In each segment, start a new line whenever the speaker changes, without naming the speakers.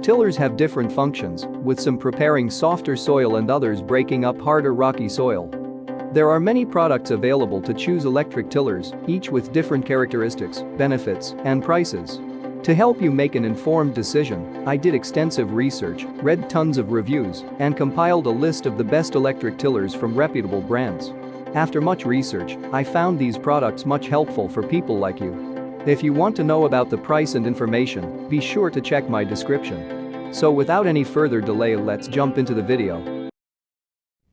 Tillers have different functions, with some preparing softer soil and others breaking up harder rocky soil. There are many products available to choose electric tillers, each with different characteristics, benefits, and prices. To help you make an informed decision, I did extensive research, read tons of reviews, and compiled a list of the best electric tillers from reputable brands. After much research, I found these products much helpful for people like you. If you want to know about the price and information, be sure to check my description. So without any further delay, let's jump into the video.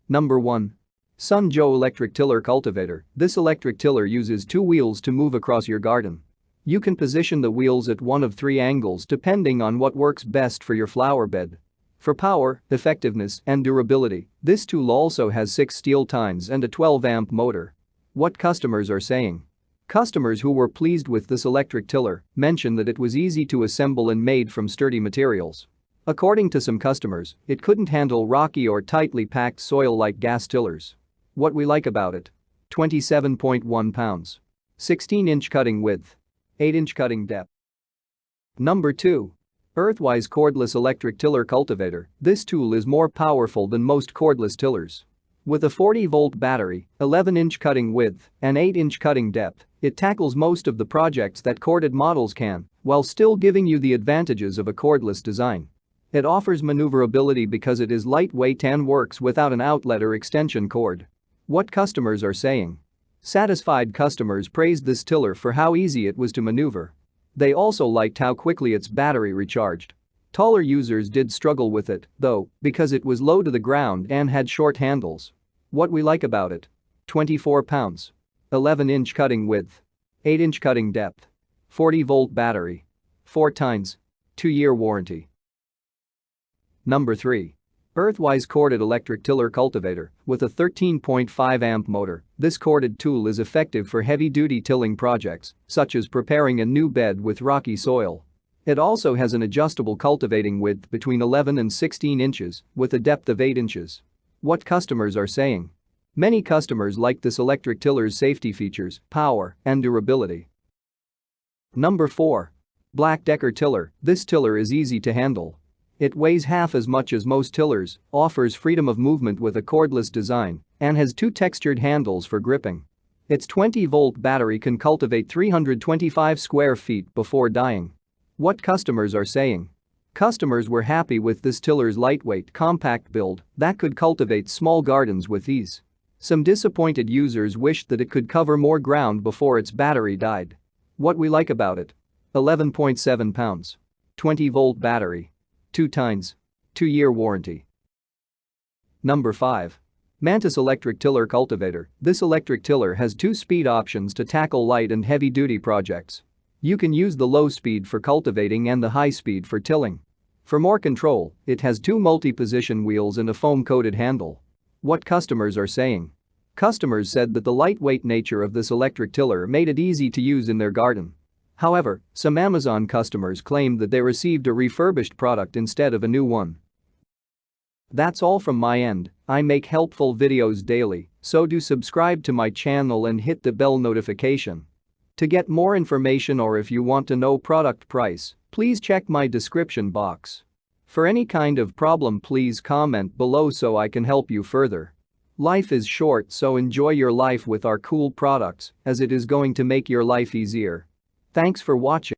Number 1. Sun Joe Electric Tiller Cultivator. This electric tiller uses 2 wheels to move across your garden. You can position the wheels at one of 3 angles depending on what works best for your flower bed. For power, effectiveness, and durability, this tool also has 6 steel tines and a 12-amp motor. What customers are saying? Customers who were pleased with this electric tiller mentioned that it was easy to assemble and made from sturdy materials. According to some customers, it couldn't handle rocky or tightly packed soil like gas tillers. What we like about it? 27.1 pounds. 16-inch cutting width. 8-inch cutting depth. Number 2. Earthwise Cordless Electric Tiller Cultivator. This tool is more powerful than most cordless tillers. With a 40-volt battery, 11-inch cutting width, and 8-inch cutting depth, it tackles most of the projects that corded models can, while still giving you the advantages of a cordless design. It offers maneuverability because it is lightweight and works without an outlet or extension cord. What customers are saying? Satisfied customers praised this tiller for how easy it was to maneuver. They also liked how quickly its battery recharged. Taller users did struggle with it, though, because it was low to the ground and had short handles. What we like about it? 24 pounds. 11-inch cutting width. 8-inch cutting depth. 40-volt battery. 4 tines. 2-year warranty. Number 3. Earthwise Corded Electric Tiller Cultivator. With a 13.5-amp motor, this corded tool is effective for heavy-duty tilling projects, such as preparing a new bed with rocky soil. It also has an adjustable cultivating width between 11 and 16 inches, with a depth of 8 inches. What customers are saying? Many customers like this electric tiller's safety features, power, and durability. Number 4. Black Decker Tiller. This tiller is easy to handle. It weighs half as much as most tillers, offers freedom of movement with a cordless design, and has 2 textured handles for gripping. Its 20-volt battery can cultivate 325 square feet before dying. What customers are saying? Customers were happy with this tiller's lightweight, compact build that could cultivate small gardens with ease. Some disappointed users wished that it could cover more ground before its battery died. What we like about it? 11.7 pounds. 20-volt battery. 2 tines. 2-year warranty. Number 5. Mantis Electric Tiller Cultivator. This electric tiller has 2 speed options to tackle light and heavy-duty projects. You can use the low speed for cultivating and the high speed for tilling. For more control, it has 2 multi-position wheels and a foam-coated handle. What customers are saying? Customers said that the lightweight nature of this electric tiller made it easy to use in their garden. However, some Amazon customers claimed that they received a refurbished product instead of a new one. That's all from my end. I make helpful videos daily, so do subscribe to my channel and hit the bell notification. To get more information or if you want to know product price, please check my description box. For any kind of problem, please comment below so I can help you further. Life is short, so enjoy your life with our cool products, as it is going to make your life easier. Thanks for watching.